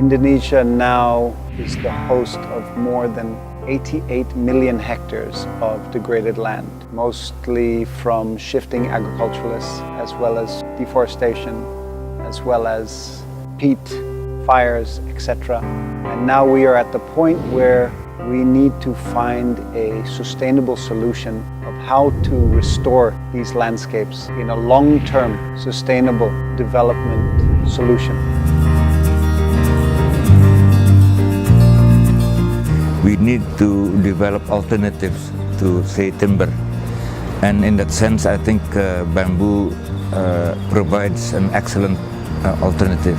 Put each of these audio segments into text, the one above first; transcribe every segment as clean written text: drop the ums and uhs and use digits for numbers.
Indonesia now is the host of more than 88 million hectares of degraded land, mostly from shifting agriculturalists, as well as deforestation, as well as peat, fires, etc. And now we are at the point where we need to find a sustainable solution of how to restore these landscapes in a long-term sustainable development solution. We need to develop alternatives to, say, timber. And in that sense, I think bamboo provides an excellent alternative.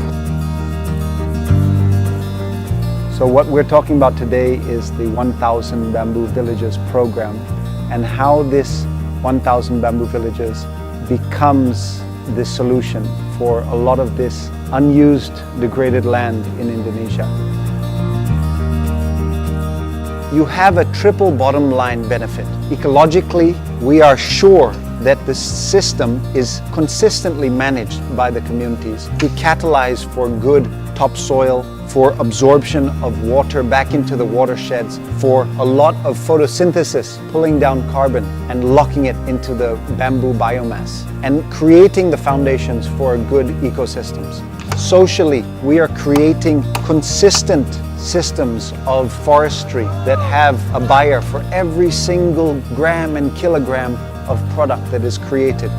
So what we're talking about today is the 1,000 Bamboo Villages program and how this 1,000 bamboo villages becomes the solution for a lot of this unused, degraded land in Indonesia. You have a triple bottom line benefit. Ecologically, we are sure that the system is consistently managed by the communities to catalyze for good topsoil, for absorption of water back into the watersheds, for a lot of photosynthesis, pulling down carbon and locking it into the bamboo biomass, and creating the foundations for good ecosystems. Socially, we are creating consistent systems of forestry that have a buyer for every single gram and kilogram of product that is created.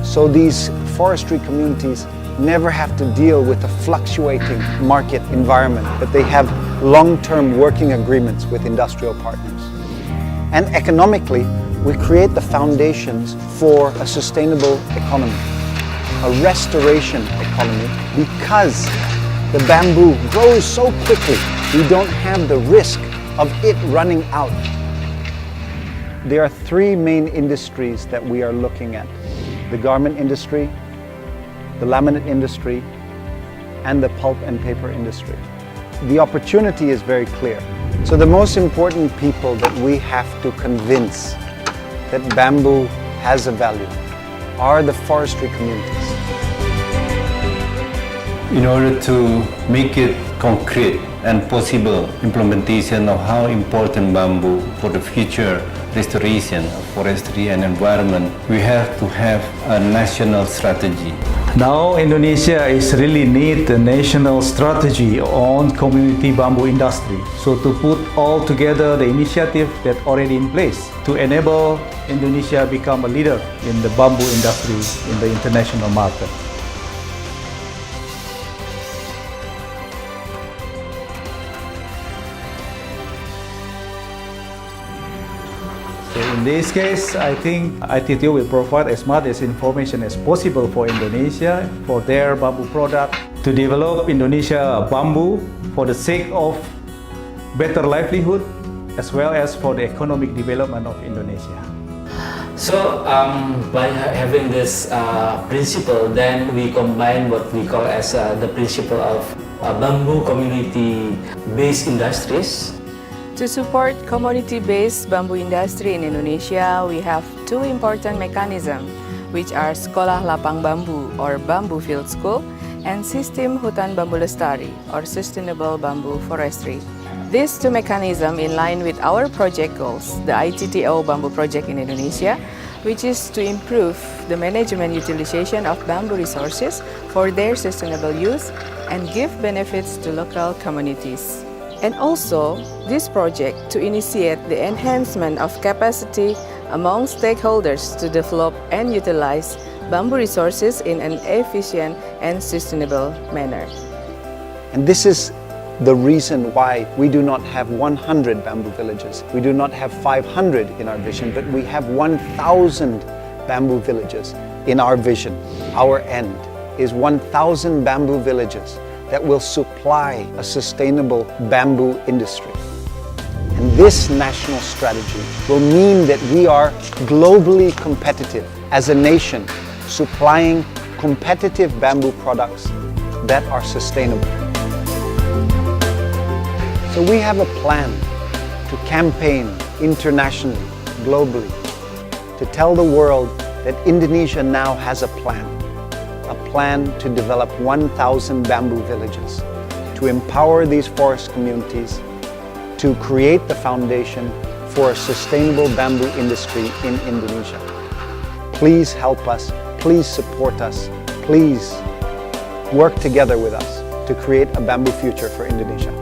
So these forestry communities never have to deal with a fluctuating market environment, but they have long-term working agreements with industrial partners. And economically, we create the foundations for a sustainable economy, a restoration economy, because the bamboo grows so quickly, we don't have the risk of it running out. There are three main industries that we are looking at: the garment industry, the laminate industry, and the pulp and paper industry. The opportunity is very clear. So the most important people that we have to convince that bamboo has a value are the forestry communities. In order to make it concrete and possible implementation of how important bamboo for the future restoration of forestry and environment, we have to have a national strategy. Now Indonesia is really need a national strategy on community bamboo industry. So to put all together the initiative that already in place to enable Indonesia become a leader in the bamboo industry in the international market. So in this case, I think ITTO will provide as much as information as possible for Indonesia, for their bamboo product, to develop Indonesia bamboo for the sake of better livelihood, as well as for the economic development of Indonesia. So by having this principle, then we combine what we call as the principle of bamboo community-based industries. To support community-based bamboo industry in Indonesia, we have two important mechanisms, which are Sekolah Lapang Bambu or Bamboo Field School and Sistem Hutan Bambu Lestari or Sustainable Bamboo Forestry. These two mechanisms in line with our project goals, the ITTO Bamboo Project in Indonesia, which is to improve the management utilization of bamboo resources for their sustainable use and give benefits to local communities. And also, this project to initiate the enhancement of capacity among stakeholders to develop and utilize bamboo resources in an efficient and sustainable manner. And this is the reason why we do not have 100 bamboo villages. We do not have 500 in our vision, but we have 1,000 bamboo villages in our vision. Our end is 1,000 bamboo villages that will supply a sustainable bamboo industry. And this national strategy will mean that we are globally competitive as a nation, supplying competitive bamboo products that are sustainable. So we have a plan to campaign internationally, globally, to tell the world that Indonesia now has a plan to develop 1,000 bamboo villages, to empower these forest communities to create the foundation for a sustainable bamboo industry in Indonesia. Please help us, please support us, please work together with us to create a bamboo future for Indonesia.